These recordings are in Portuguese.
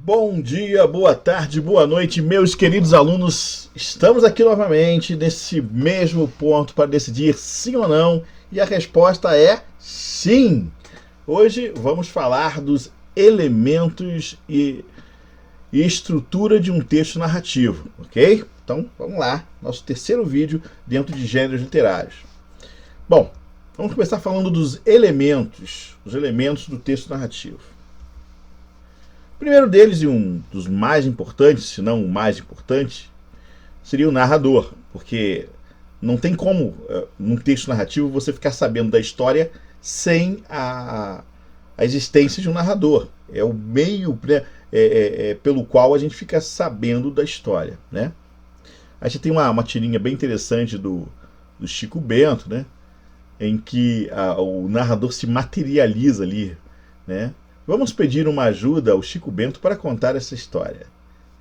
Bom dia, boa tarde, boa noite, meus queridos alunos. Estamos aqui novamente nesse mesmo ponto para decidir sim ou não, e a resposta é sim. Hoje vamos falar dos elementos e estrutura de um texto narrativo, ok? Então vamos lá, nosso terceiro vídeo dentro de gêneros literários. Bom, vamos começar falando dos elementos, os elementos do texto narrativo. O primeiro deles, e um dos mais importantes, se não o mais importante, seria o narrador, porque não tem como, num texto narrativo, você ficar sabendo da história sem a existência de um narrador. É o meio, né, pelo qual a gente fica sabendo da história, né? A gente tem uma tirinha bem interessante do Chico Bento, né, em que o narrador se materializa ali, né? Vamos pedir uma ajuda ao Chico Bento para contar essa história.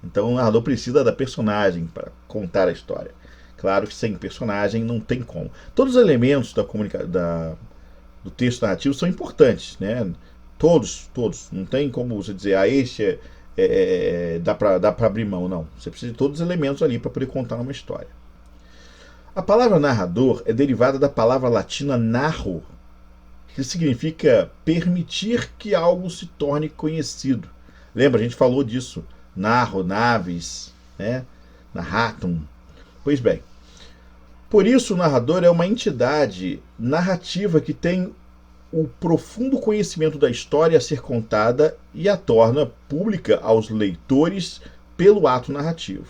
Então o narrador precisa da personagem para contar a história. Claro que sem personagem não tem como. Todos os elementos do texto narrativo são importantes, né? Todos. Não tem como você dizer, este dá para abrir mão, não. Você precisa de todos os elementos ali para poder contar uma história. A palavra narrador é derivada da palavra latina narro, que significa permitir que algo se torne conhecido. Lembra, a gente falou disso. Narro, naves, né? Narratum. Pois bem, por isso o narrador é uma entidade narrativa que tem o profundo conhecimento da história a ser contada e a torna pública aos leitores pelo ato narrativo.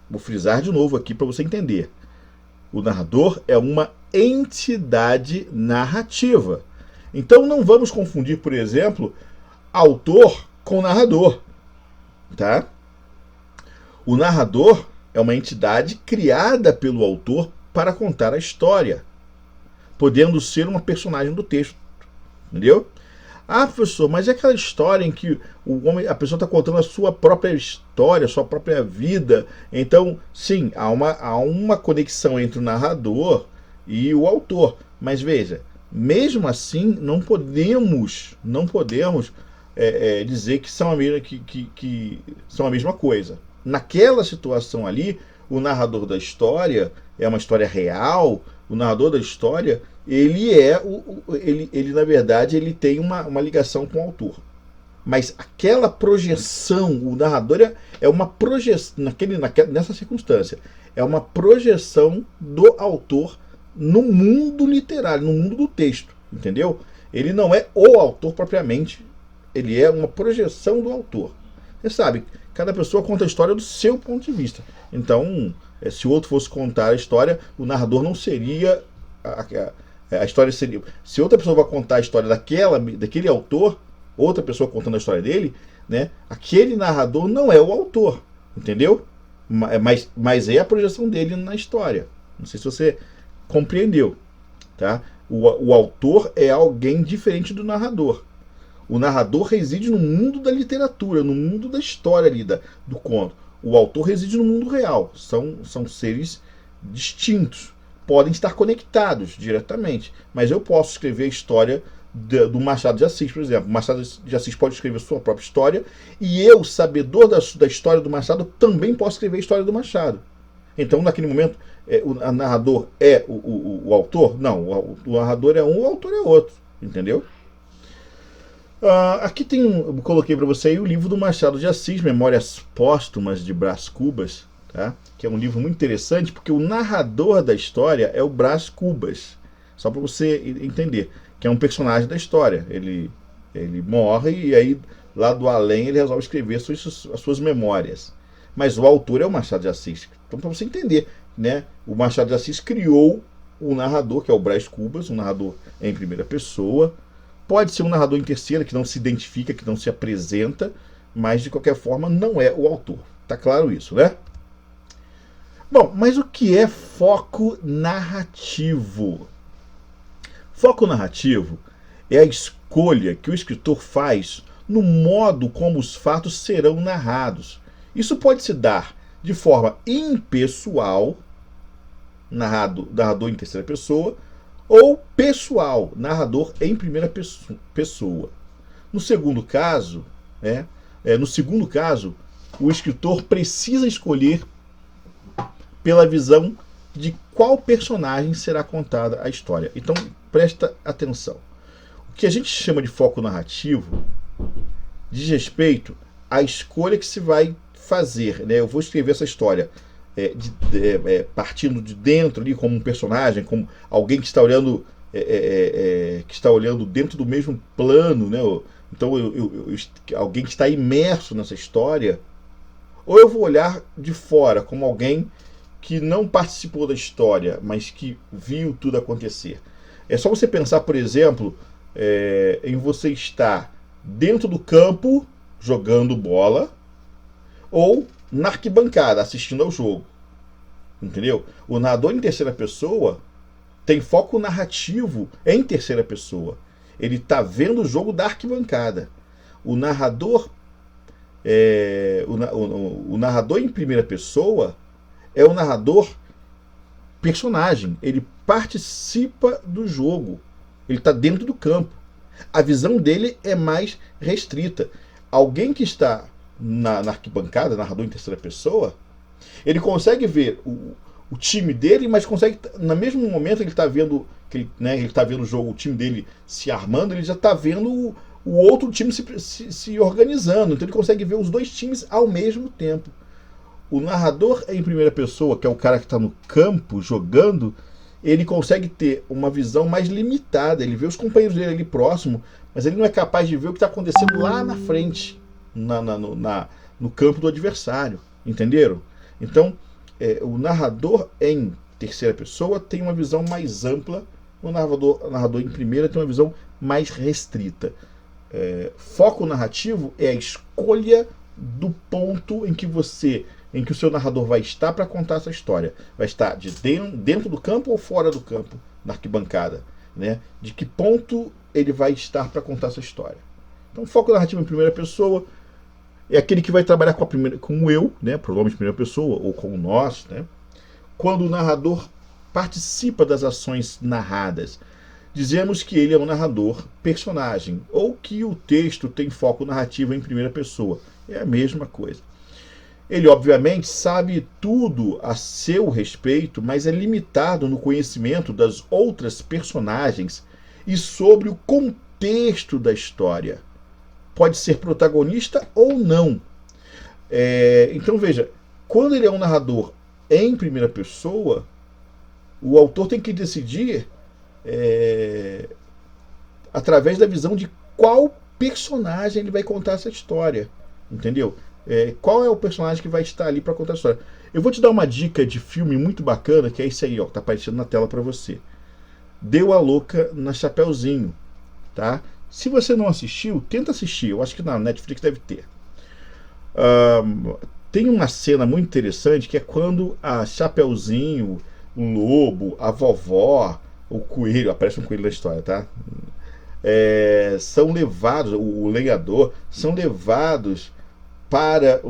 Vou frisar de novo aqui para você entender. O narrador é uma entidade narrativa. Então não vamos confundir, por exemplo, autor com narrador, tá? O narrador é uma entidade criada pelo autor para contar a história, podendo ser uma personagem do texto, entendeu? Ah, professor, mas é aquela história em que a pessoa está contando a sua própria história, a sua própria vida. Então, sim, há uma conexão entre o narrador e o autor. Mas veja, mesmo assim, não podemos dizer que são a mesma coisa. Naquela situação ali, o narrador da história é uma história real. O narrador da história, ele na verdade, ele tem uma ligação com o autor. Mas aquela projeção, o narrador é uma projeção, nessa circunstância, é uma projeção do autor no mundo literário, no mundo do texto, entendeu? Ele não é o autor propriamente, ele é uma projeção do autor. Você sabe, cada pessoa conta a história do seu ponto de vista. Então, se o outro fosse contar a história, o narrador não seria a história seria. Se outra pessoa vai contar a história daquele autor, outra pessoa contando a história dele, né? Aquele narrador não é o autor, entendeu? Mas é a projeção dele na história. Não sei se você compreendeu, tá? O autor é alguém diferente do narrador. O narrador reside no mundo da literatura, no mundo da história ali, do conto. O autor reside no mundo real. São seres distintos. Podem estar conectados diretamente. Mas eu posso escrever a história do Machado de Assis, por exemplo. O Machado de Assis pode escrever sua própria história. E eu, sabedor da história do Machado, também posso escrever a história do Machado. Então, naquele momento, o narrador é o autor? Não, o narrador é um, o autor é outro. Entendeu? Aqui eu coloquei para você aí o livro do Machado de Assis, Memórias Póstumas de Brás Cubas, tá? Que é um livro muito interessante, porque o narrador da história é o Brás Cubas. Só para você entender, que é um personagem da história. Ele morre e aí, lá do além, ele resolve escrever as suas memórias. Mas o autor é o Machado de Assis. Então, para você entender, né? O Machado de Assis criou o narrador, que é o Brás Cubas, um narrador em primeira pessoa. Pode ser um narrador em terceira, que não se identifica, que não se apresenta, mas de qualquer forma não é o autor. Tá claro isso, né? Bom, mas o que é foco narrativo? Foco narrativo é a escolha que o escritor faz no modo como os fatos serão narrados. Isso pode se dar de forma impessoal, narrador em terceira pessoa, ou pessoal, narrador em primeira pessoa. No segundo caso, né, no segundo caso, o escritor precisa escolher pela visão de qual personagem será contada a história. Então, presta atenção. O que a gente chama de foco narrativo diz respeito à escolha que se vai fazer. Né? Eu vou escrever essa história partindo de dentro ali, como um personagem, como alguém que está olhando, que está olhando dentro do mesmo plano, né? Então, alguém que está imerso nessa história, ou eu vou olhar de fora, como alguém que não participou da história, mas que viu tudo acontecer. É só você pensar, por exemplo, em você estar dentro do campo jogando bola ou na arquibancada assistindo ao jogo. Entendeu? O narrador em terceira pessoa tem foco narrativo em terceira pessoa. Ele está vendo o jogo da arquibancada. O narrador o narrador em primeira pessoa é o narrador personagem. Ele participa do jogo. Ele está dentro do campo. A visão dele é mais restrita. Alguém que está na arquibancada, narrador em terceira pessoa, ele consegue ver o time dele, mas consegue, no mesmo momento que ele está vendo ele está vendo o jogo, o time dele se armando, ele já está vendo o outro time se organizando. Então ele consegue ver os dois times ao mesmo tempo. O narrador em primeira pessoa, que é o cara que está no campo jogando, ele consegue ter uma visão mais limitada. Ele vê os companheiros dele ali próximo, mas ele não é capaz de ver o que está acontecendo lá na frente, no campo do adversário. Entenderam? Então, o narrador em terceira pessoa tem uma visão mais ampla, o narrador em primeira tem uma visão mais restrita. Foco narrativo é a escolha do ponto em que o seu narrador vai estar para contar essa história. Vai estar dentro do campo ou fora do campo, na arquibancada, né? De que ponto ele vai estar para contar essa história. Então, foco narrativo em primeira pessoa é aquele que vai trabalhar com o eu, né? Provavelmente em primeira pessoa, ou com o nós, né? Quando o narrador participa das ações narradas, dizemos que ele é um narrador personagem, ou que o texto tem foco narrativo em primeira pessoa. É a mesma coisa. Ele, obviamente, sabe tudo a seu respeito, mas é limitado no conhecimento das outras personagens e sobre o contexto da história. Pode ser protagonista ou não. Então, veja, quando ele é um narrador em primeira pessoa, o autor tem que decidir através da visão de qual personagem ele vai contar essa história. Entendeu? Qual é o personagem que vai estar ali para contar a história. Eu vou te dar uma dica de filme muito bacana, que é esse aí, ó, tá aparecendo na tela para você. Deu a Louca na Chapeuzinho, tá? Se você não assistiu, tenta assistir. Eu acho que na Netflix deve ter. Tem uma cena muito interessante, que é quando a Chapeuzinho, o lobo, a vovó, o coelho, aparece um coelho na história, tá? São levados, o lenhador, são levados para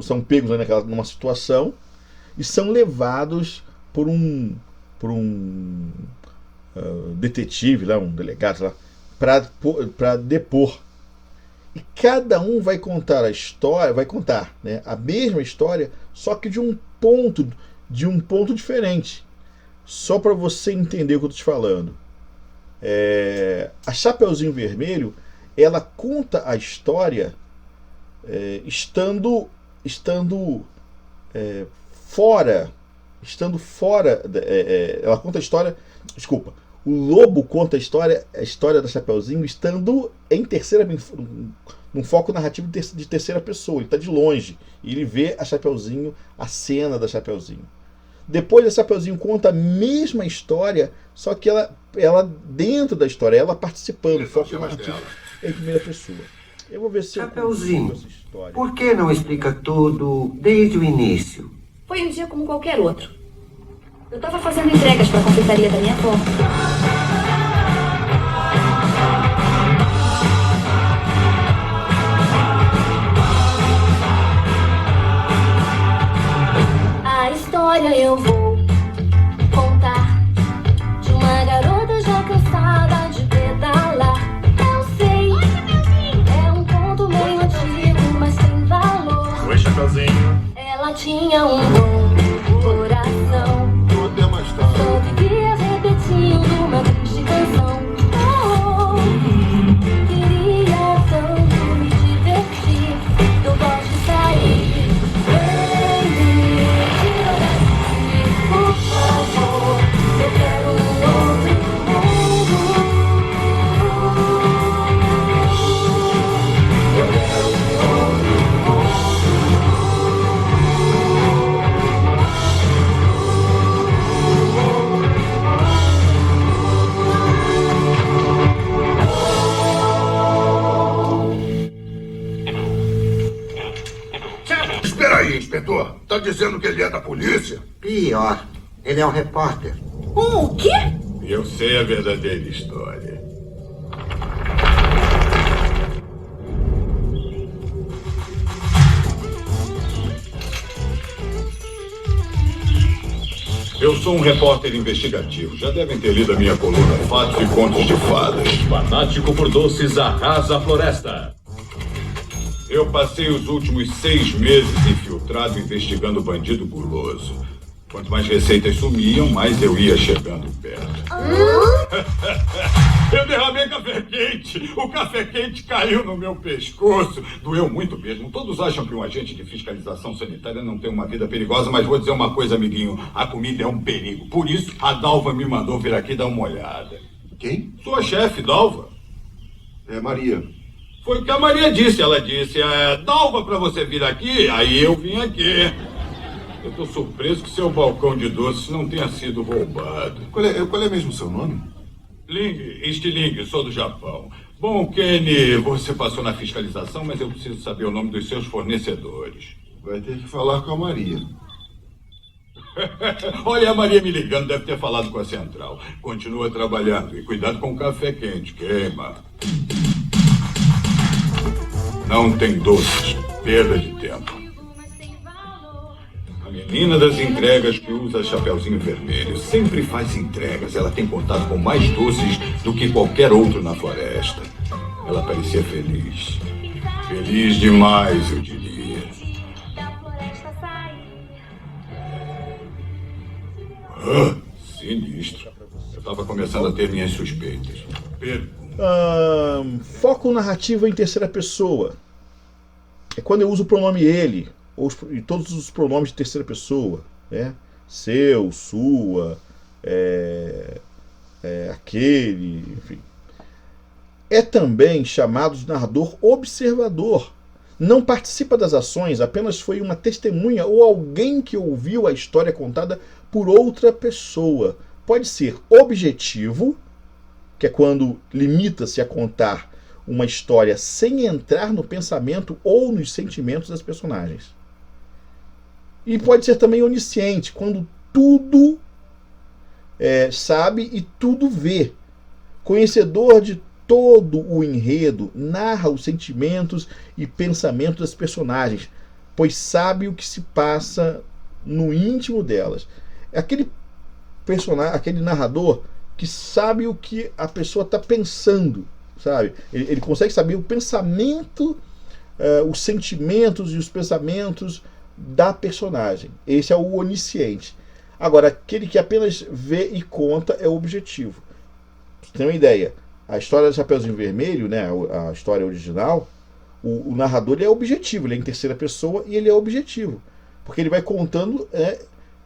são pegos numa situação e são levados por um detetive lá, um delegado lá, para depor. E cada um vai contar a história, né, a mesma história, só que de um ponto diferente. Só para você entender o que eu estou te falando. A Chapeuzinho Vermelho, ela conta a história estando fora. Ela conta a história. Desculpa. O lobo conta a história da Chapeuzinho estando num foco narrativo de terceira pessoa. Ele está de longe e ele vê a Chapeuzinho, a cena da Chapeuzinho. Depois a Chapeuzinho conta a mesma história, só que ela dentro da história, ela participando, foco narrativo em primeira pessoa. Eu vou ver se Chapeuzinho, essa história. Por que não explica tudo desde o início? Foi um dia como qualquer outro. Eu estava fazendo entregas para a confeitaria da minha avó. A história eu vou contar de uma garota já cansada de pedalar. Eu sei tinha um bom coração. Até mais tarde. Só vivia repetindo uma triste canção. Oh, queria tanto me divertir. Eu gosto de sair. Vem me tirar daqui, por favor. Eu quero um outro mundo. Eu quero um outro mundo. Espera aí, inspetor. Tá dizendo que ele é da polícia? Pior, ele é um repórter. O quê? Eu sei a verdadeira história. Eu sou um repórter investigativo. Já devem ter lido a minha coluna Fatos e Contos de Fadas. Fanático por doces arrasa a floresta. Eu passei os últimos 6 meses infiltrado investigando bandido guloso. Quanto mais receitas sumiam, mais eu ia chegando perto. Eu derramei café quente. O café quente caiu no meu pescoço. Doeu muito mesmo. Todos acham que um agente de fiscalização sanitária não tem uma vida perigosa, mas vou dizer uma coisa, amiguinho. A comida é um perigo. Por isso, a Dalva me mandou vir aqui dar uma olhada. Quem? Sua chefe, Dalva. É Maria. Foi o que a Maria disse. Ela disse, Dalva, pra você vir aqui. Aí eu vim aqui. Eu tô surpreso que seu balcão de doces não tenha sido roubado. Qual é mesmo o seu nome? Stiling, sou do Japão. Bom, Kenny, você passou na fiscalização, mas eu preciso saber o nome dos seus fornecedores. Vai ter que falar com a Maria. Olha, a Maria me ligando, deve ter falado com a central. Continua trabalhando e cuidado com o café quente, queima. Não tem doces, perda de tempo. A menina das entregas que usa chapeuzinho vermelho sempre faz entregas. Ela tem contato com mais doces do que qualquer outro na floresta. Ela parecia feliz. Feliz demais, eu diria. Sinistro. Eu estava começando a ter minhas suspeitas. Foco narrativo em terceira pessoa. É quando eu uso o pronome ele, e todos os pronomes de terceira pessoa, né? Seu, sua, aquele, enfim. É também chamado de narrador observador. Não participa das ações, apenas foi uma testemunha ou alguém que ouviu a história contada por outra pessoa. Pode ser objetivo, que é quando limita-se a contar uma história sem entrar no pensamento ou nos sentimentos das personagens. E pode ser também onisciente, quando tudo sabe e tudo vê. Conhecedor de todo o enredo, narra os sentimentos e pensamentos das personagens, pois sabe o que se passa no íntimo delas. É aquele narrador que sabe o que a pessoa está pensando, sabe? Ele consegue saber o pensamento, os sentimentos e os pensamentos da personagem. Esse é o onisciente. Agora, aquele que apenas vê e conta é o objetivo. Pra você ter uma ideia, a história do Chapeuzinho Vermelho, né, a história original, o narrador ele é objetivo, ele é em terceira pessoa e ele é objetivo. Porque ele vai contando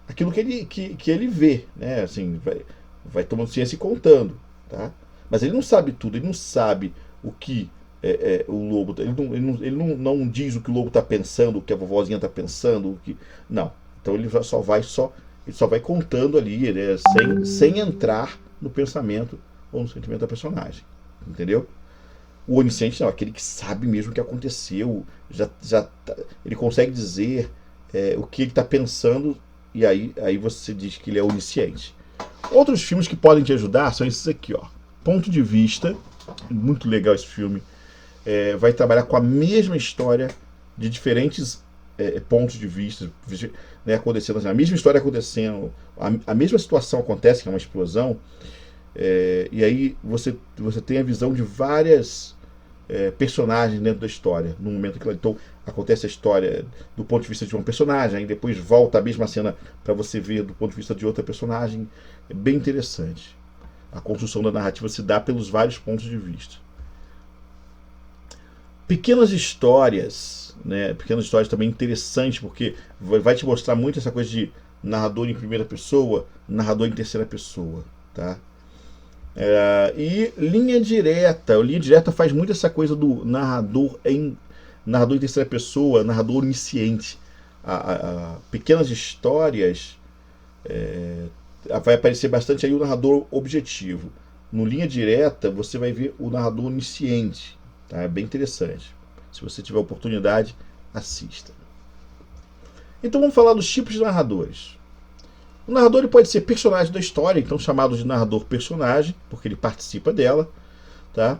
aquilo que ele vê, né? Assim, vai tomando ciência e contando, tá? Mas ele não sabe tudo, ele não sabe o que o lobo, ele não diz o que o lobo está pensando, o que a vovozinha está pensando, não. Então ele só vai contando ali, né, sem entrar no pensamento ou no sentimento da personagem, entendeu? O onisciente não, aquele que sabe mesmo o que aconteceu, ele consegue dizer o que ele está pensando, e aí você diz que ele é onisciente. Outros filmes que podem te ajudar são esses aqui, ó. Ponto de Vista, muito legal esse filme. Vai trabalhar com a mesma história de diferentes pontos de vista, né, acontecendo assim, a mesma história acontecendo, a mesma situação acontece, que é uma explosão, e aí você tem a visão de várias personagens dentro da história. No momento que então acontece a história do ponto de vista de um personagem, aí depois volta a mesma cena para você ver do ponto de vista de outra personagem. É bem interessante. A construção da narrativa se dá pelos vários pontos de vista. Pequenas histórias, né? Pequenas histórias também interessantes, porque vai te mostrar muito essa coisa de narrador em primeira pessoa, narrador em terceira pessoa, tá? E linha direta. O linha direta faz muito essa coisa do narrador em terceira pessoa, narrador onisciente. Pequenas histórias, vai aparecer bastante aí o narrador objetivo. No linha direta você vai ver o narrador onisciente, tá? É bem interessante. Se você tiver oportunidade, assista. Então vamos falar dos tipos de narradores. O narrador ele pode ser personagem da história, então chamado de narrador personagem, porque ele participa dela, tá?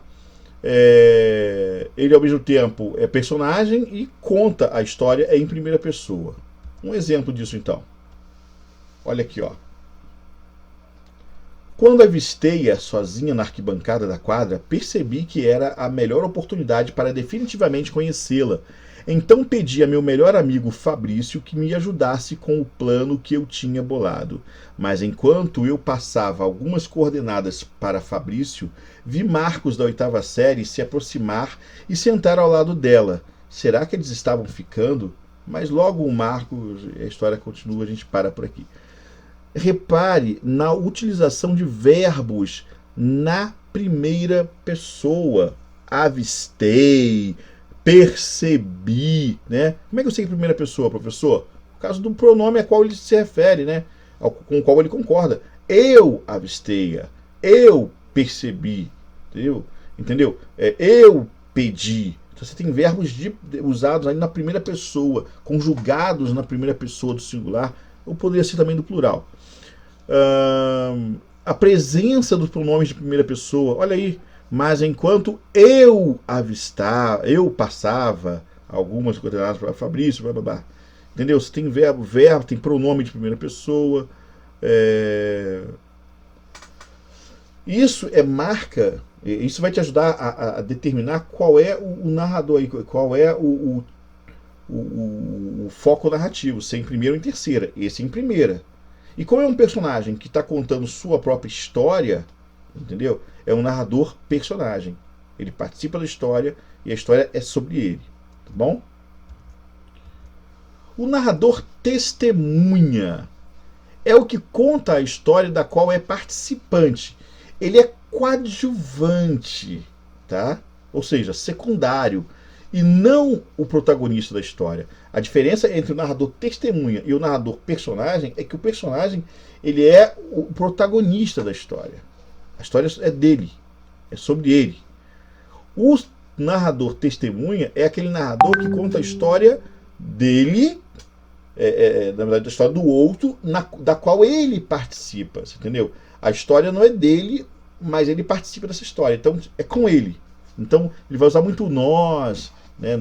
Ele ao mesmo tempo é personagem e conta a história em primeira pessoa. Um exemplo disso então. Olha aqui, ó. Quando avistei-a sozinha na arquibancada da quadra, percebi que era a melhor oportunidade para definitivamente conhecê-la. Então pedi a meu melhor amigo Fabrício que me ajudasse com o plano que eu tinha bolado. Mas enquanto eu passava algumas coordenadas para Fabrício, vi Marcos da 8ª série se aproximar e sentar ao lado dela. Será que eles estavam ficando? Mas logo o Marcos, a história continua, a gente para por aqui. Repare na utilização de verbos na primeira pessoa. Avistei, percebi, né? Como é que eu sei que é primeira pessoa, professor? Por causa do pronome a qual ele se refere, né? Com o qual ele concorda. Eu avistei-a, eu percebi, entendeu? Eu pedi. Então você tem verbos usados aí na primeira pessoa, conjugados na primeira pessoa do singular, ou poderia ser também do plural. A presença dos pronomes de primeira pessoa, olha aí. Mas enquanto eu avistava, eu passava algumas coordenadas para Fabrício, blá, blá, blá. Entendeu? Você tem verbo, tem pronome de primeira pessoa. Isso marca, isso vai te ajudar a determinar qual é o narrador aí, qual é o foco narrativo, se é em primeira ou em terceira. Esse é em primeira. E como é um personagem que está contando sua própria história, entendeu? É um narrador personagem. Ele participa da história e a história é sobre ele. Tá bom? O narrador testemunha. É o que conta a história da qual é participante. Ele é coadjuvante, tá? Ou seja, secundário. E não o protagonista da história. A diferença entre o narrador testemunha e o narrador personagem é que o personagem ele é o protagonista da história. A história é dele, é sobre ele. O narrador testemunha é aquele narrador que conta a história dele, na verdade a história do outro, da qual ele participa, você entendeu? A história não é dele, mas ele participa dessa história, então é com ele. Então ele vai usar muito nós, né,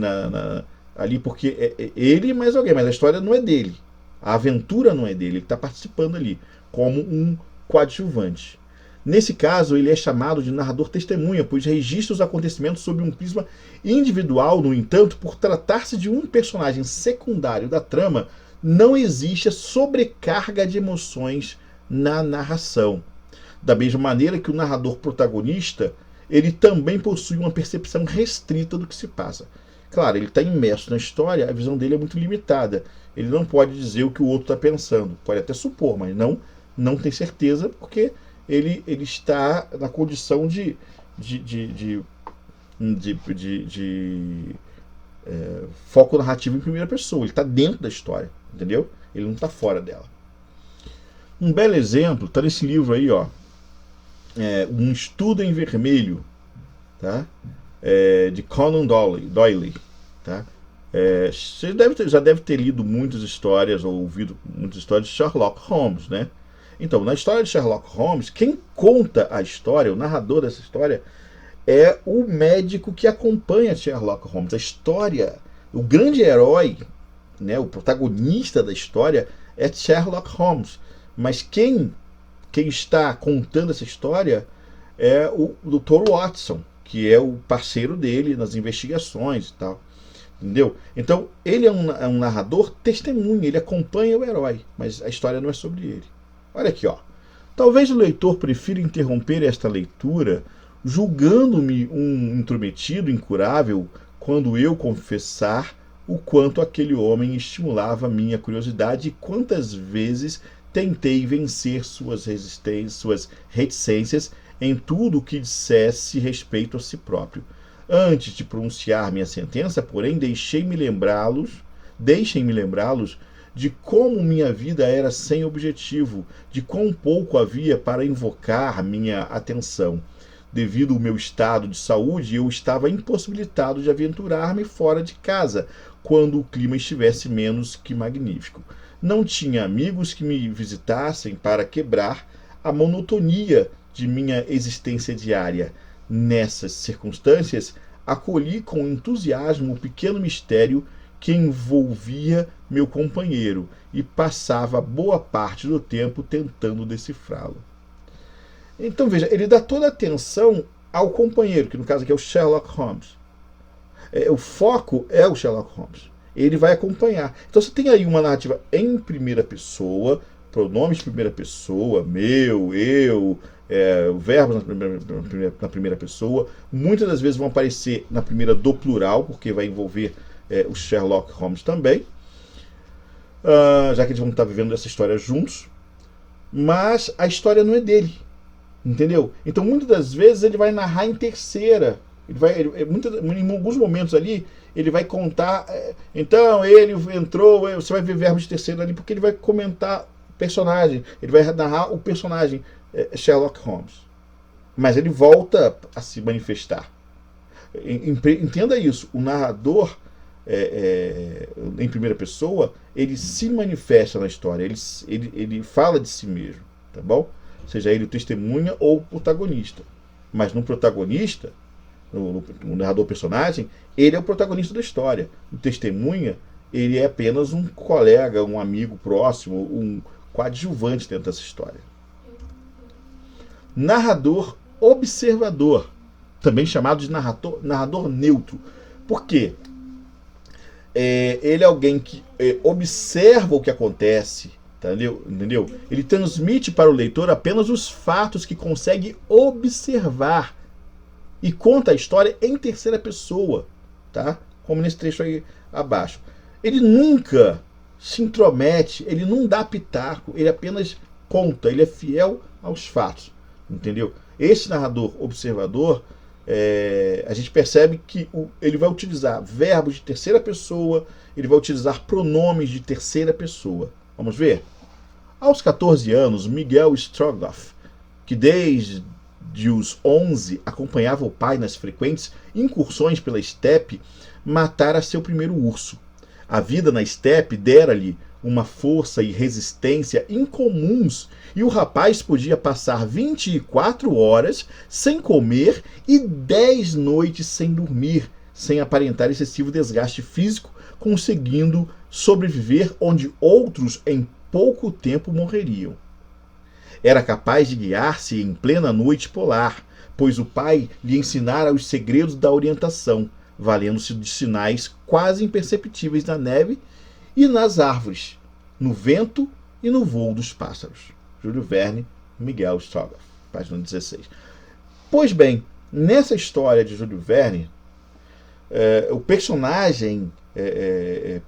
ali porque é ele mais alguém, mas a história não é dele. A aventura não é dele, ele está participando ali, como um coadjuvante. Nesse caso, ele é chamado de narrador testemunha, pois registra os acontecimentos sob um prisma individual. No entanto, por tratar-se de um personagem secundário da trama, não existe a sobrecarga de emoções na narração. Da mesma maneira que o narrador protagonista, ele também possui uma percepção restrita do que se passa. Claro, ele está imerso na história, a visão dele é muito limitada. Ele não pode dizer o que o outro está pensando. Pode até supor, mas não tem certeza, porque ele está na condição de foco narrativo em primeira pessoa. Ele está dentro da história, entendeu? Ele não está fora dela. Um belo exemplo está nesse livro aí, ó. Um Estudo em Vermelho, tá? De Conan Doyle, tá? Você já deve ter lido muitas histórias ou ouvido muitas histórias de Sherlock Holmes, né? Então, na história de Sherlock Holmes, quem conta a história, o narrador dessa história, é o médico que acompanha Sherlock Holmes. A história, o grande herói, né, o protagonista da história é Sherlock Holmes. Mas quem está contando essa história é o Dr. Watson, que é o parceiro dele nas investigações e tal. Entendeu? Então, ele é um narrador testemunha, ele acompanha o herói, mas a história não é sobre ele. Olha aqui, ó. Talvez o leitor prefira interromper esta leitura julgando-me um intrometido incurável quando eu confessar o quanto aquele homem estimulava minha curiosidade e quantas vezes tentei vencer suas reticências em tudo o que dissesse respeito a si próprio. Antes de pronunciar minha sentença, porém, deixem-me lembrá-los de como minha vida era sem objetivo, de quão pouco havia para invocar minha atenção. Devido ao meu estado de saúde, eu estava impossibilitado de aventurar-me fora de casa, quando o clima estivesse menos que magnífico. Não tinha amigos que me visitassem para quebrar a monotonia de minha existência diária. Nessas circunstâncias, acolhi com entusiasmo o pequeno mistério que envolvia meu companheiro e passava boa parte do tempo tentando decifrá-lo. Então veja, ele dá toda a atenção ao companheiro, que no caso aqui é o Sherlock Holmes. O foco é o Sherlock Holmes. Ele vai acompanhar. Então você tem aí uma narrativa em primeira pessoa, pronomes de primeira pessoa, meu, eu, verbos na primeira pessoa. Muitas das vezes vão aparecer na primeira do plural, porque vai envolver o Sherlock Holmes também, já que eles vão estar vivendo essa história juntos. Mas a história não é dele, entendeu? Então muitas das vezes ele vai narrar em terceira. Em alguns momentos ali ele vai contar, então ele entrou, você vai ver verbos de terceira ali, porque ele vai comentar o personagem, ele vai narrar o personagem Sherlock Holmes, mas ele volta a se manifestar. Entenda isso, o narrador em primeira pessoa, ele se manifesta na história, ele fala de si mesmo, tá bom? Seja ele o testemunha ou o protagonista, mas no protagonista, no narrador personagem, ele é o protagonista da história. O testemunha, ele é apenas um colega, um amigo próximo, um coadjuvante dentro dessa história. Narrador observador, também chamado de narrador neutro. Por quê? Ele é alguém que observa o que acontece, entendeu? Ele transmite para o leitor apenas os fatos que consegue observar e conta a história em terceira pessoa, tá? Como nesse trecho aí abaixo. Ele nunca se intromete, ele não dá pitaco, ele apenas conta, ele é fiel aos fatos, entendeu? Esse narrador observador, a gente percebe que ele vai utilizar verbos de terceira pessoa, ele vai utilizar pronomes de terceira pessoa. Vamos ver? Aos 14 anos, Miguel Strogoff, que desde os 11 acompanhava o pai nas frequentes incursões pela estepe, matara seu primeiro urso. A vida na estepe dera-lhe uma força e resistência incomuns, e o rapaz podia passar 24 horas sem comer e 10 noites sem dormir, sem aparentar excessivo desgaste físico, conseguindo sobreviver onde outros em pouco tempo morreriam. Era capaz de guiar-se em plena noite polar, pois o pai lhe ensinara os segredos da orientação, valendo-se de sinais quase imperceptíveis na neve e nas árvores, no vento e no voo dos pássaros. Júlio Verne, Miguel Strogoff, página 16. Pois bem, nessa história de Júlio Verne, o personagem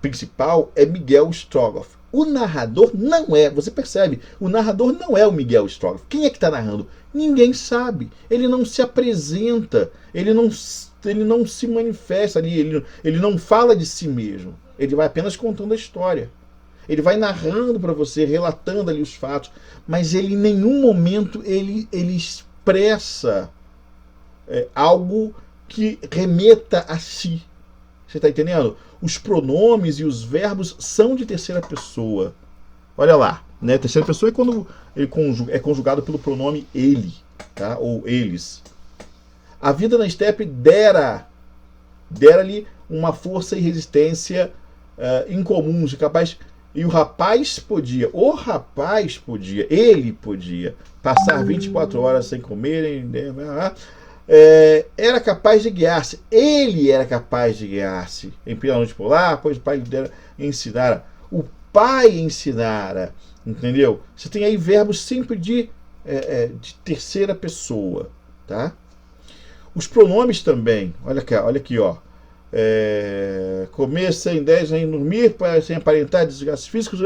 principal é Miguel Strogoff. O narrador não é, você percebe, o narrador não é o Miguel Strogoff. Quem é que está narrando? Ninguém sabe. Ele não se apresenta, ele não se manifesta ali, ele não fala de si mesmo. Ele vai apenas contando a história. Ele vai narrando para você, relatando ali os fatos, mas ele em nenhum momento ele expressa algo que remeta a si. Você está entendendo? Os pronomes e os verbos são de terceira pessoa. Olha lá, né? Terceira pessoa é quando ele é conjugado pelo pronome ele, tá? Ou eles. A vida na estepe dera-lhe uma força e resistência incomuns, capaz. E ele podia passar 24 horas sem comer, era capaz de guiar-se. Ele era capaz de guiar-se. Em primeira noite polar, pois o pai lhe dera ensinara. O pai ensinara. Entendeu? Você tem aí verbos sempre de terceira pessoa. Tá? Os pronomes também. Olha aqui, ó. Comer sem 10, sem dormir, sem aparentar desgastes físicos,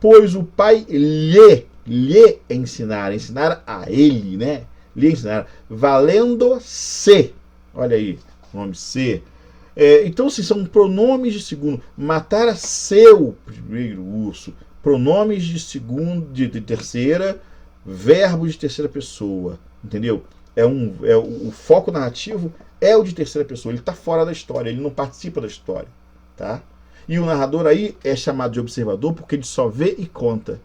pois o pai lhe ensinara a ele, né? Lhe ensinara, valendo-se. Olha aí, o nome se. Então, assim, são pronomes de segundo. Matara seu primeiro urso. Pronomes de segundo, de terceira, verbos de terceira pessoa. Entendeu? O foco narrativo é o de terceira pessoa. Ele está fora da história, ele não participa da história. Tá? E o narrador aí é chamado de observador porque ele só vê e conta.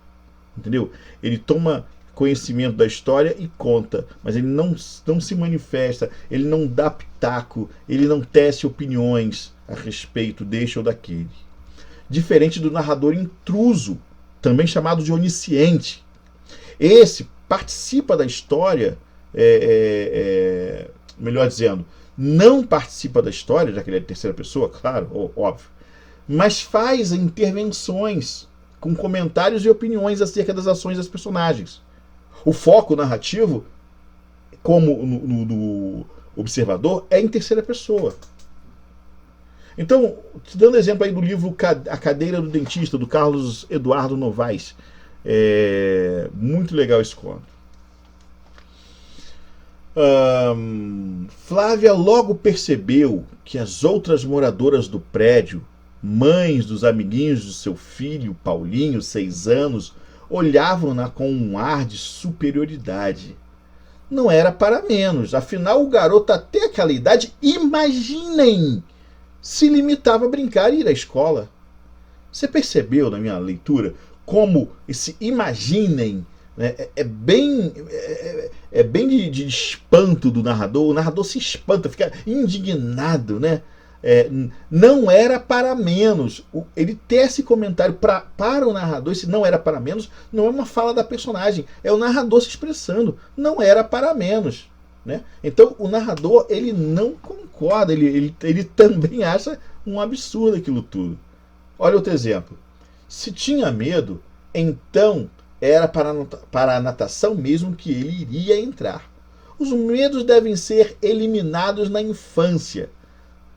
Entendeu? Ele toma conhecimento da história e conta, mas ele não se manifesta, ele não dá pitaco, ele não tece opiniões a respeito deste ou daquele. Diferente do narrador intruso, também chamado de onisciente. Esse participa da história, melhor dizendo, não participa da história, já que ele é de terceira pessoa, claro, óbvio, mas faz intervenções com comentários e opiniões acerca das ações das personagens. O foco narrativo, como no observador, é em terceira pessoa. Então, te dando exemplo aí do livro A Cadeira do Dentista, do Carlos Eduardo Novaes. Muito legal esse conto. Flávia logo percebeu que as outras moradoras do prédio, mães dos amiguinhos do seu filho, Paulinho, 6 anos, olhavam-na com um ar de superioridade. Não era para menos, afinal o garoto até aquela idade, imaginem, se limitava a brincar e ir à escola. Você percebeu na minha leitura como esse imaginem, né, é bem de espanto do narrador. O narrador se espanta, fica indignado, né? Não era para menos. Ele tece comentário para o narrador. Esse não era para menos não é uma fala da personagem, é o narrador se expressando. Não era para menos, né? Então o narrador ele não concorda, ele também acha um absurdo aquilo tudo. Olha outro exemplo. Se tinha medo, então era para a natação mesmo que ele iria entrar. Os medos devem ser eliminados na infância.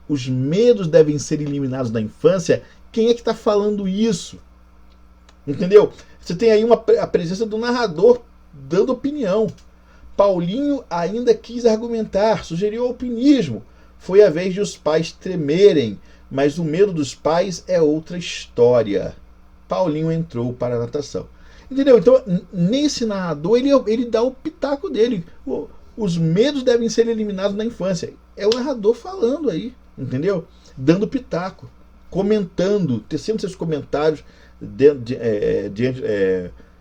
Os medos devem ser eliminados na infância. Quem é que está falando isso? Entendeu? Você tem aí a presença do narrador dando opinião. Paulinho ainda quis argumentar, sugeriu alpinismo. Foi a vez de os pais tremerem, mas o medo dos pais é outra história. Paulinho entrou para a natação. Entendeu? Então, nesse narrador, ele dá o pitaco dele. Os medos devem ser eliminados na infância. É o narrador falando aí. Entendeu? Dando pitaco, comentando, tecendo seus comentários,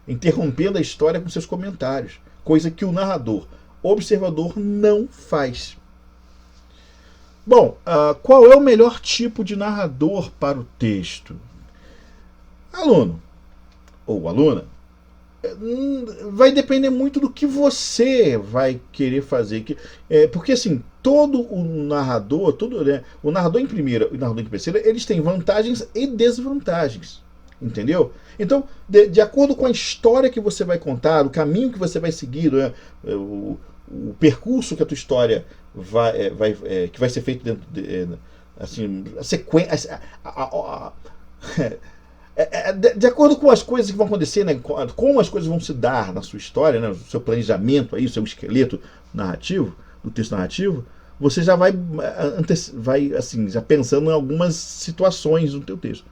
interrompendo a história com seus comentários. Coisa que o narrador, observador, não faz. Bom, qual é o melhor tipo de narrador para o texto? Aluno ou aluna, vai depender muito do que você vai querer fazer. Porque assim, todo o narrador, o narrador em primeira e o narrador em terceira, eles têm vantagens e desvantagens. Entendeu? Então, de acordo com a história que você vai contar, o caminho que você vai seguir, né, o percurso que a tua história que vai ser feito dentro assim, a sequência. De acordo com as coisas que vão acontecer, né, como as coisas vão se dar na sua história, né, o seu planejamento, aí, o seu esqueleto narrativo, do texto narrativo, você já vai assim, já pensando em algumas situações do teu texto.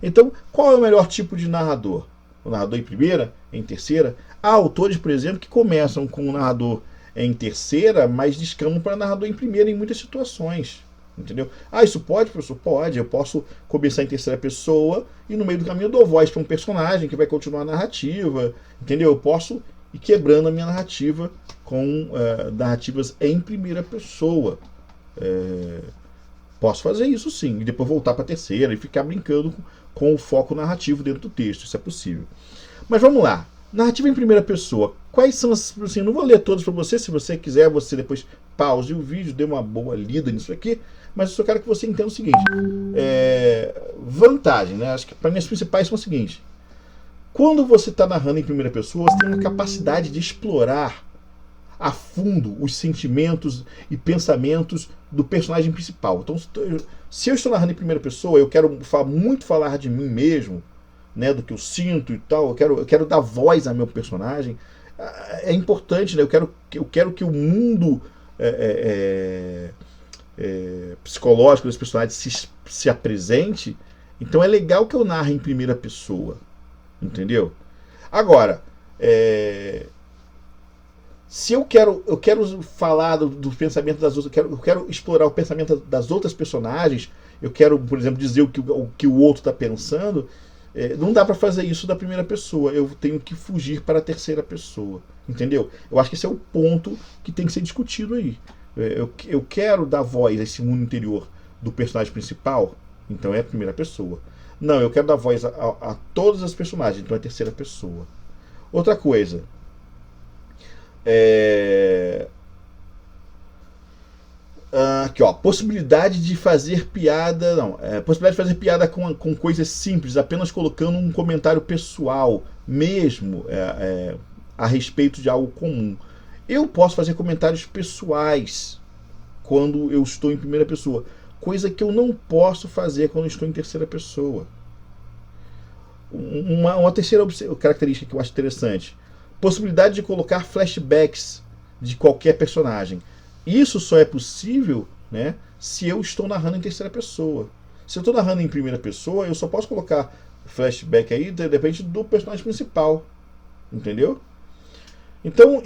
Então, qual é o melhor tipo de narrador? O narrador em primeira, em terceira? Há autores, por exemplo, que começam com o narrador em terceira, mas descamam para narrador em primeira em muitas situações. Entendeu? Isso pode, professor? Pode. Eu posso começar em terceira pessoa e no meio do caminho eu dou voz para um personagem que vai continuar a narrativa. Entendeu? Eu posso ir quebrando a minha narrativa com narrativas em primeira pessoa. Posso fazer isso sim, e depois voltar para a terceira e ficar brincando com o foco narrativo dentro do texto. Isso é possível. Mas vamos lá. Narrativa em primeira pessoa. Quais são as... Assim, não vou ler todas para você. Se você quiser, você depois pause o vídeo, dê uma boa lida nisso aqui. Mas eu só quero que você entenda o seguinte. Vantagem, né? Acho que para mim as principais são o seguinte. Quando você está narrando em primeira pessoa, você tem uma capacidade de explorar a fundo os sentimentos e pensamentos do personagem principal. Então, se eu estou narrando em primeira pessoa, eu quero muito falar de mim mesmo, né, do que eu sinto e tal, eu quero dar voz ao meu personagem. É importante, né? Eu quero que o mundo psicológico dos personagens se apresente. Então é legal que eu narre em primeira pessoa, entendeu? Agora, se eu quero falar do pensamento das outras, eu quero explorar o pensamento das outras personagens, eu quero, por exemplo, dizer o que o outro está pensando, não dá para fazer isso da primeira pessoa, eu tenho que fugir para a terceira pessoa, entendeu? Eu acho que esse é o ponto que tem que ser discutido aí. Eu quero dar voz a esse mundo interior do personagem principal, então é a primeira pessoa. Não, eu quero dar voz a todas as personagens, então é a terceira pessoa. Outra coisa, aqui, ó, possibilidade de fazer piada, possibilidade de fazer piada com coisas simples, apenas colocando um comentário pessoal, mesmo a respeito de algo comum. Eu posso fazer comentários pessoais quando eu estou em primeira pessoa, coisa que eu não posso fazer quando eu estou em terceira pessoa. Uma terceira característica que eu acho interessante: possibilidade de colocar flashbacks de qualquer personagem. Isso só é possível, né, se eu estou narrando em terceira pessoa. Se eu estou narrando em primeira pessoa, eu só posso colocar flashback aí, depende do personagem principal. Entendeu? Então,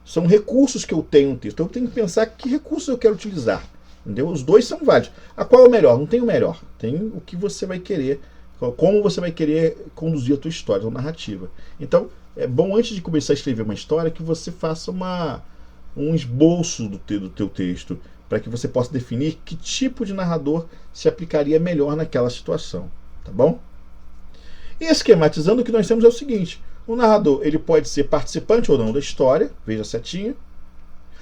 são recursos que eu tenho no texto. Eu tenho que pensar que recursos eu quero utilizar. Entendeu? Os dois são válidos. A qual é o melhor? Não tem o melhor. Tem o que você vai querer, como você vai querer conduzir a tua história, a tua narrativa. Então, é bom, antes de começar a escrever uma história, que você faça um esboço do teu texto, para que você possa definir que tipo de narrador se aplicaria melhor naquela situação. Tá bom? E esquematizando, o que nós temos é o seguinte: o narrador, ele pode ser participante ou não da história, veja a setinha.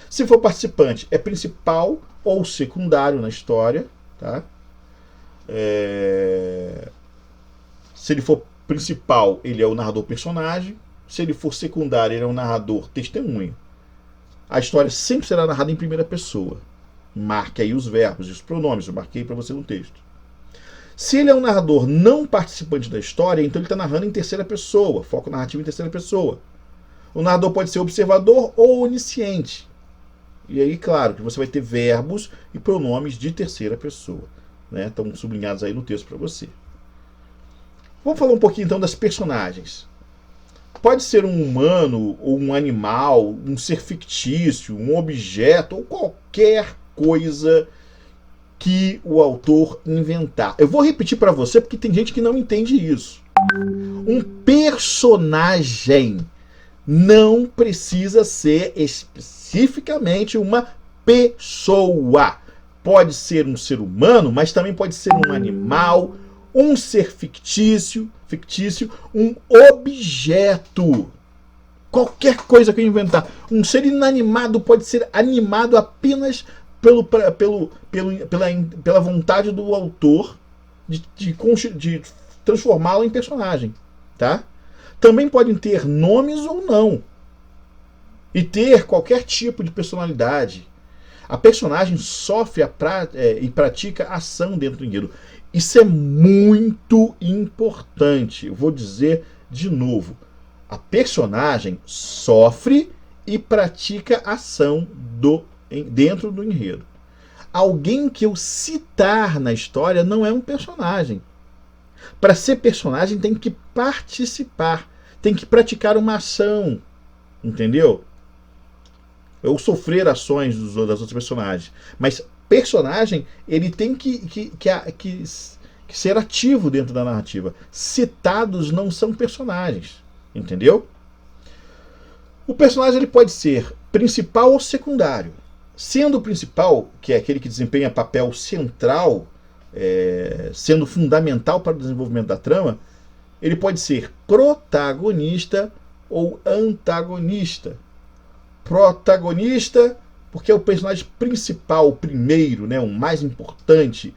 Se for participante, é principal ou secundário na história, tá? Se ele for principal, ele é o narrador personagem. Se ele for secundário, ele é o narrador testemunha. A história sempre será narrada em primeira pessoa. Marque aí os verbos e os pronomes, eu marquei para você no texto. Se ele é um narrador não participante da história, então ele está narrando em terceira pessoa, foco narrativo em terceira pessoa. O narrador pode ser observador ou onisciente. E aí, claro, que você vai ter verbos e pronomes de terceira pessoa, né? Estão sublinhados aí no texto para você. Vamos falar um pouquinho então das personagens. Pode ser um humano, ou um animal, um ser fictício, um objeto, ou qualquer coisa que o autor inventar. Eu vou repetir para você porque tem gente que não entende isso. Um personagem não precisa ser especificamente uma pessoa. Pode ser um ser humano, mas também pode ser um animal, um ser fictício, um objeto. Qualquer coisa que eu inventar. Um ser inanimado pode ser animado apenas pela vontade do autor de transformá-lo em personagem, tá? Também podem ter nomes ou não, e ter qualquer tipo de personalidade. A personagem sofre e pratica ação dentro do enredo. Isso é muito importante. Eu vou dizer de novo: a personagem sofre e pratica ação dentro do enredo. Alguém que eu citar na história não é um personagem. Para ser personagem tem que participar, tem que praticar uma ação, entendeu? Ou sofrer ações das outras personagens. Mas personagem, ele tem que ser ativo dentro da narrativa. Citados não são personagens, entendeu? O personagem ele pode ser principal ou secundário. Sendo o principal, que é aquele que desempenha papel central, sendo fundamental para o desenvolvimento da trama, ele pode ser protagonista ou antagonista. Protagonista, porque é o personagem principal, o primeiro, né, o mais importante.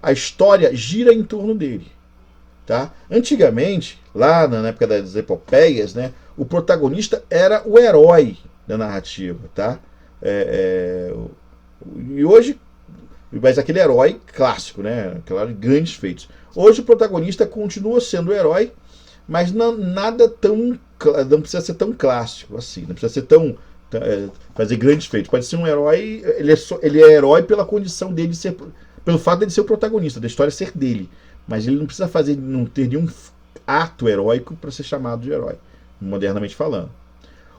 A história gira em torno dele. Tá? Antigamente, lá na época das epopeias, né, o protagonista era o herói da narrativa. Tá? E hoje, mas aquele herói clássico, né, aqueles grandes feitos. Hoje o protagonista continua sendo o herói, mas nada tão, não precisa ser tão clássico assim, não precisa ser tão fazer grandes feitos. Pode ser um herói, ele é herói pela condição dele ser, pelo fato de ele ser o protagonista, da história ser dele, mas ele não precisa não ter nenhum ato heróico para ser chamado de herói, modernamente falando.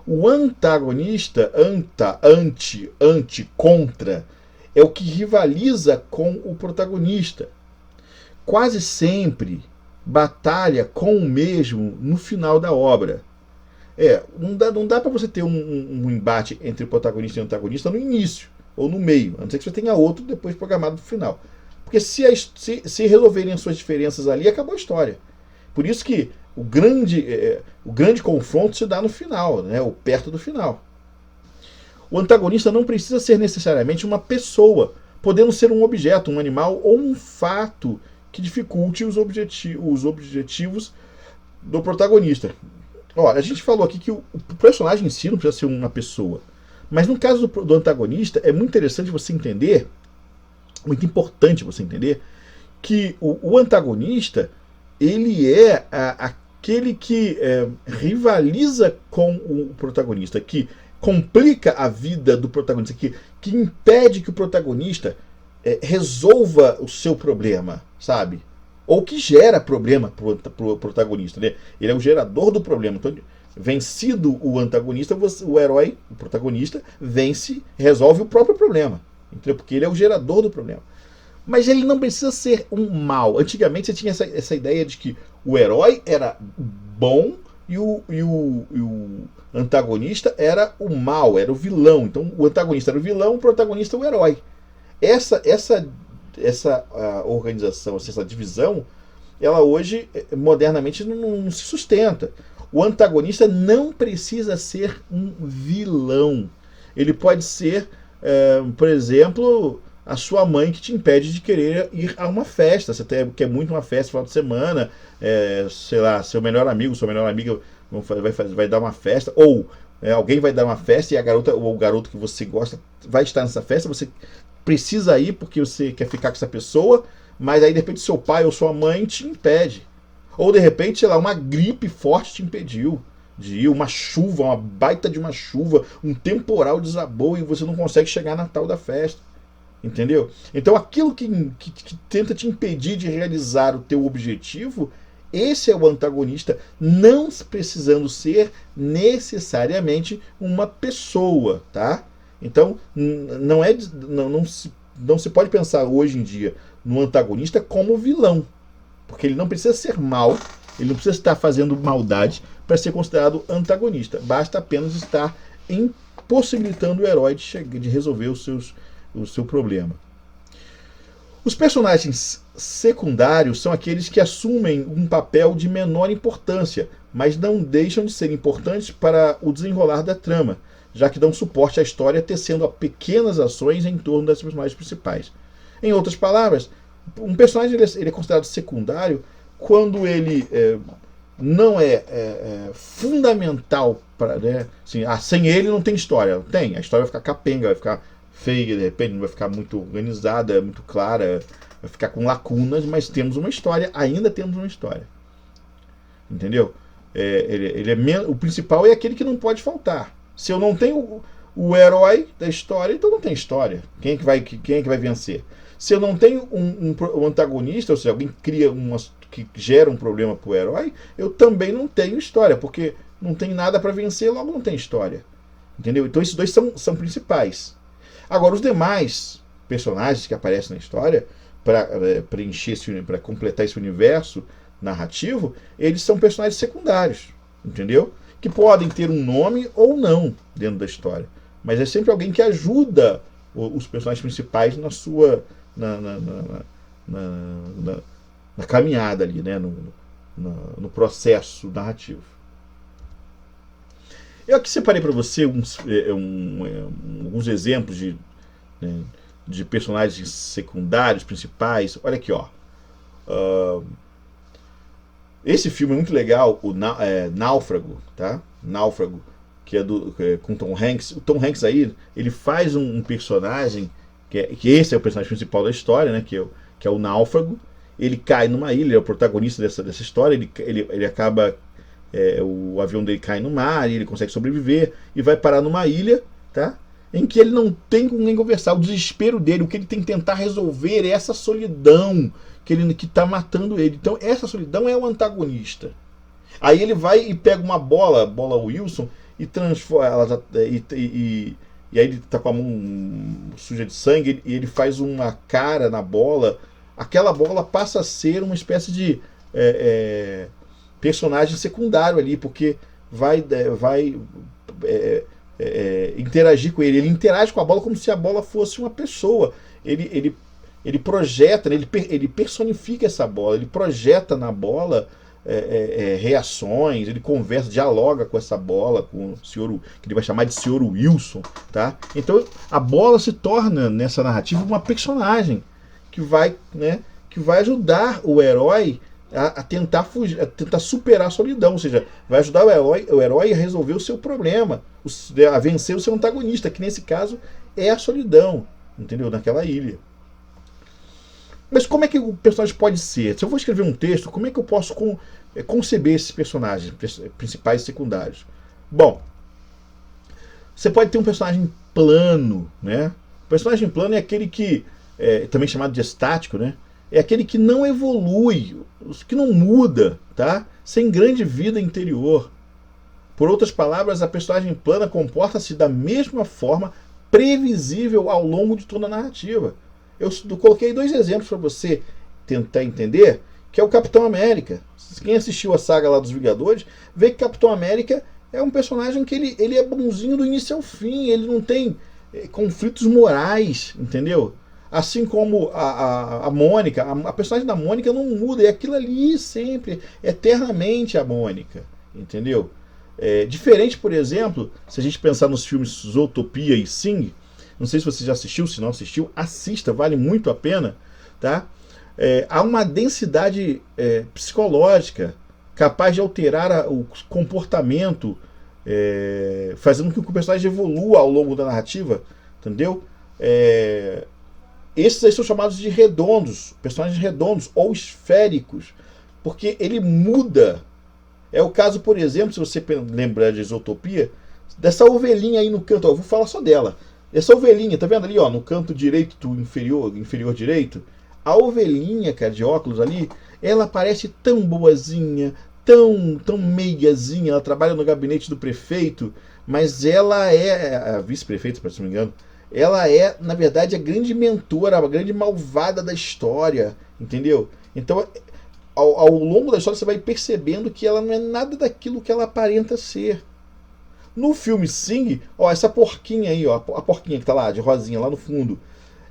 O antagonista, contra, é o que rivaliza com o protagonista. Quase sempre batalha com o mesmo no final da obra. Não dá para você ter um embate entre o protagonista e o antagonista no início ou no meio, a não ser que você tenha outro depois programado no final. Porque se resolverem as suas diferenças ali, acabou a história. Por isso que o grande confronto se dá no final, né, ou perto do final. O antagonista não precisa ser necessariamente uma pessoa, podendo ser um objeto, um animal ou um fato que dificulte os objetivos do protagonista. Olha, a gente falou aqui que o personagem em si não precisa ser uma pessoa. Mas no caso do antagonista, é muito interessante você entender, muito importante você entender, que o antagonista, ele é aquele que rivaliza com o protagonista, que complica a vida do protagonista, que impede que o protagonista resolva o seu problema, sabe? Ou que gera problema pro protagonista, né? Ele é o gerador do problema. Então, vencido o antagonista, o herói, o protagonista, vence, resolve o próprio problema. Entendeu? Porque ele é o gerador do problema. Mas ele não precisa ser um mal. Antigamente você tinha essa ideia de que o herói era bom e o antagonista era o mal, era o vilão. Então o antagonista era o vilão, o protagonista o herói. Essa organização, essa divisão, ela hoje, modernamente, não se sustenta. O antagonista não precisa ser um vilão. Ele pode ser, por exemplo, a sua mãe que te impede de querer ir a uma festa. Você quer muito uma festa no final de semana, sei lá, seu melhor amigo, sua melhor amiga vai dar uma festa, ou alguém vai dar uma festa e a garota ou o garoto que você gosta vai estar nessa festa, você precisa ir porque você quer ficar com essa pessoa, mas aí de repente seu pai ou sua mãe te impede. Ou de repente, sei lá, uma gripe forte te impediu de ir, uma chuva, uma baita de uma chuva, um temporal desabou e você não consegue chegar na tal da festa. Entendeu? Então aquilo que tenta te impedir de realizar o teu objetivo, esse é o antagonista, não precisando ser necessariamente uma pessoa, tá? Então não se pode pensar hoje em dia no antagonista como vilão, porque ele não precisa ser mal, ele não precisa estar fazendo maldade para ser considerado antagonista, basta apenas estar impossibilitando o herói de resolver o seu problema. Os personagens secundários são aqueles que assumem um papel de menor importância, mas não deixam de ser importantes para o desenrolar da trama, já que dão suporte à história tecendo pequenas ações em torno das personagens principais. Em outras palavras, um personagem ele é considerado secundário quando ele não é fundamental para, né, assim, sem ele não tem história. Tem, a história vai ficar capenga, vai ficar feia, de repente não vai ficar muito organizada, muito clara, vai ficar com lacunas, mas temos uma história, ainda temos uma história. Entendeu? O principal é aquele que não pode faltar. Se eu não tenho o herói da história, então não tem história. Quem é que vai vencer? Se eu não tenho um antagonista, ou seja, alguém cria que gera um problema para o herói, eu também não tenho história, porque não tem nada para vencer, logo não tem história. Entendeu? Então esses dois são principais. Agora, os demais personagens que aparecem na história, para para completar esse universo narrativo, eles são personagens secundários, entendeu? Que podem ter um nome ou não dentro da história. Mas é sempre alguém que ajuda na caminhada ali, né? No processo narrativo. Eu aqui separei para você alguns exemplos de personagens secundários, principais. Olha aqui, ó. Esse filme é muito legal, o Náufrago, tá? Náufrago, que é com Tom Hanks. O Tom Hanks aí, ele faz um personagem, que esse é o personagem principal da história, né? Que é o Náufrago. Ele cai numa ilha, ele é o protagonista dessa história, ele acaba... o avião dele cai no mar, e ele consegue sobreviver, e vai parar numa ilha, tá? Em que ele não tem com quem conversar. O desespero dele, o que ele tem que tentar resolver é essa solidão que está matando ele. Então essa solidão é o antagonista. Aí ele vai e pega uma bola Wilson, e transforma ela, e aí ele está com a mão suja de sangue, e ele faz uma cara na bola. Aquela bola passa a ser uma espécie de personagem secundário ali, porque vai interagir com ele. Ele interage com a bola como se a bola fosse uma pessoa. Ele projeta, né? Ele personifica essa bola, ele projeta na bola reações, ele conversa, dialoga com essa bola, com o senhor, que ele vai chamar de senhor Wilson, tá? Então a bola se torna, nessa narrativa, uma personagem que vai ajudar o herói a tentar fugir, a tentar superar a solidão, ou seja, vai ajudar o herói a resolver o seu problema, a vencer o seu antagonista, que nesse caso é a solidão, entendeu? Naquela ilha. Mas como é que o personagem pode ser? Se eu vou escrever um texto, como é que eu posso conceber esses personagens principais e secundários? Bom, você pode ter um personagem plano, né? O personagem plano é aquele que, também chamado de estático, né? É aquele que não evolui, que não muda, tá? Sem grande vida interior. Por outras palavras, a personagem plana comporta-se da mesma forma, previsível ao longo de toda a narrativa. Eu coloquei 2 exemplos para você tentar entender, que é o Capitão América. Quem assistiu a saga lá dos Vingadores, vê que Capitão América é um personagem que ele é bonzinho do início ao fim, ele não tem conflitos morais, entendeu? Assim como a Mônica, a personagem da Mônica não muda, é aquilo ali sempre, eternamente a Mônica, entendeu? Diferente, por exemplo, se a gente pensar nos filmes Zootopia e Sing, não sei se você já assistiu, se não assistiu, assista, vale muito a pena, tá? Há uma densidade psicológica capaz de alterar o comportamento, fazendo com que o personagem evolua ao longo da narrativa, entendeu? Esses aí são chamados de redondos, personagens redondos ou esféricos, porque ele muda. É o caso, por exemplo, se você lembrar de Zootopia, dessa ovelhinha aí no canto, eu vou falar só dela. Essa ovelhinha, tá vendo ali, ó, no canto direito do inferior direito? A ovelhinha, cara, de óculos ali, ela parece tão boazinha, tão meiazinha, ela trabalha no gabinete do prefeito, mas ela é a vice-prefeita, se não me engano. Ela é, na verdade, a grande mentora, a grande malvada da história, entendeu? Então, ao longo da história, você vai percebendo que ela não é nada daquilo que ela aparenta ser. No filme Sing, ó, essa porquinha aí, ó, a porquinha que tá lá, de rosinha, lá no fundo,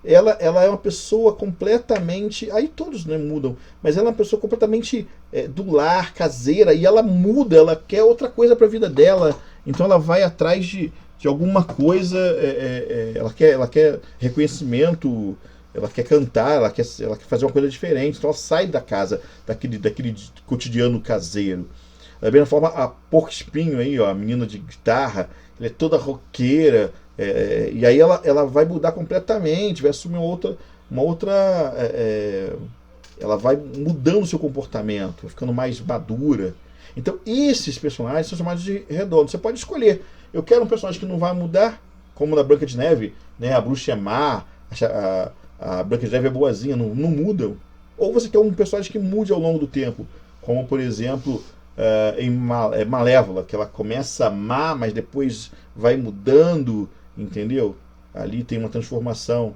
ela é uma pessoa completamente... Aí todos, né, mudam, mas ela é uma pessoa completamente do lar, caseira, e ela muda, ela quer outra coisa para a vida dela, então ela vai atrás de alguma coisa, ela quer reconhecimento, ela quer cantar, ela quer fazer uma coisa diferente, então ela sai da casa, daquele cotidiano caseiro. Da mesma forma, a Porco Espinho aí, ó, a menina de guitarra, ela é toda roqueira, e aí ela vai mudar completamente, vai assumir uma outra ela vai mudando o seu comportamento, vai ficando mais madura. Então esses personagens são chamados de redondos. Você pode escolher. Eu quero um personagem que não vai mudar, como na Branca de Neve, né? A bruxa é má, a Branca de Neve é boazinha, não mudam. Ou você quer um personagem que mude ao longo do tempo, como por exemplo em Malévola, que ela começa má, mas depois vai mudando, entendeu? Ali tem uma transformação.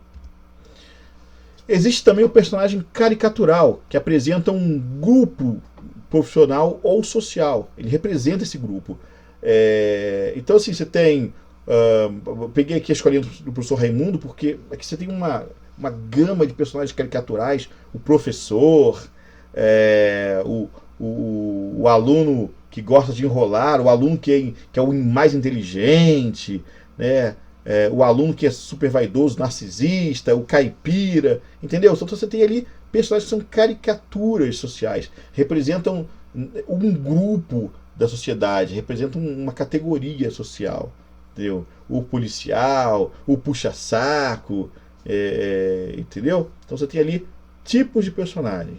Existe também o personagem caricatural, que apresenta um grupo profissional ou social. Ele representa esse grupo. Então, assim, você tem... eu peguei aqui a escolinha do professor Raimundo, porque aqui você tem uma gama de personagens caricaturais. O professor, o aluno que gosta de enrolar, o aluno que é o mais inteligente, né? O aluno que é super vaidoso, narcisista, o caipira, entendeu? Então você tem ali personagens que são caricaturas sociais, representam um grupo da sociedade, representam uma categoria social, entendeu? O policial, o puxa-saco, entendeu? Então você tem ali tipos de personagens.